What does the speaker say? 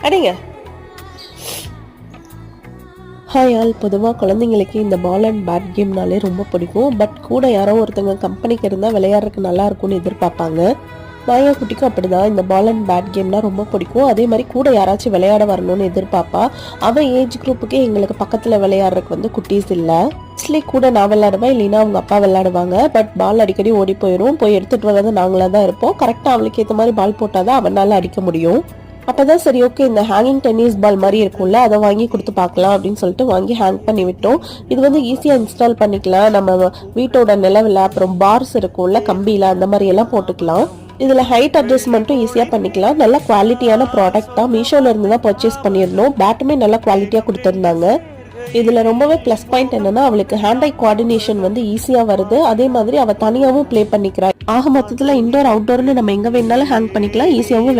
அடிங்க. Hi all. பொதுவாக குழந்தைங்களுக்கு இந்த பால் அண்ட் பேட் கேம்னாலே ரொம்ப பிடிக்கும். பட் கூட யாரோ ஒருத்தங்க கம்பெனிக்கு இருந்தால் விளையாடுறதுக்கு நல்லா இருக்கும்னு எதிர்பார்ப்பாங்க. நாயா குட்டிக்கும் அப்படிதான் இந்த பால் அண்ட் பேட் கேம்னா ரொம்ப பிடிக்கும். அதே மாதிரி கூட யாராச்சும் விளையாட வரணும்னு எதிர்பார்ப்பா. அவள் ஏஜ் குரூப்புக்கே எங்களுக்கு பக்கத்தில் விளையாடுறதுக்கு வந்து குட்டீஸ் இல்லை. மோஸ்ட்லி கூட நான் விளையாடுவேன், இல்லைன்னா அவங்க அப்பா விளையாடுவாங்க. பட் பால் அடிக்கடி ஓடி போயிடும். போய் எடுத்துகிட்டு வர்றது நாங்களாக தான் இருப்போம். கரெக்டாக அவளுக்கு ஏற்ற மாதிரி பால் போட்டால் தான் அவனால் அடிக்க முடியும். அப்பதான் சரி ஓகே இந்த ஹேங்கிங் டென்னிஸ் பால் மாதிரி இருக்கும்ல, அதை வாங்கி கொடுத்து பார்க்கலாம் அப்படின்னு சொல்லிட்டு வாங்கி ஹேங் பண்ணி விட்டோம். இது வந்து ஈஸியாக இன்ஸ்டால் பண்ணிக்கலாம். நம்ம வீட்டோட நிலவில் அப்புறம் பார்ஸ் இருக்கும்ல கம்பியில், அந்த மாதிரி எல்லாம் போட்டுக்கலாம். இதில் ஹைட் அட்ஜஸ்ட்மெண்ட்டும் ஈஸியாக பண்ணிக்கலாம். நல்ல குவாலிட்டியான ப்ராடக்ட் தான். மீஷோல இருந்து தான் பர்ச்சேஸ் பண்ணியிருந்தோம். பேட்டுமே நல்ல குவாலிட்டியாக கொடுத்துருந்தாங்க. இதில் ரொம்பவே ப்ளஸ் பாயிண்ட் என்னன்னா அவளுக்கு ஹேண்ட் ஐ கோஆர்டினேஷன் வந்து ஈஸியாக வருது. அதே மாதிரி அவள் தனியாகவும் ப்ளே பண்ணிக்கிறா. ஆக மொத்தத்தில் இன்டோர் அவுட்டோர்னு நம்ம எங்கே வேணாலும் ஹேங் பண்ணிக்கலாம், ஈஸியாகவும்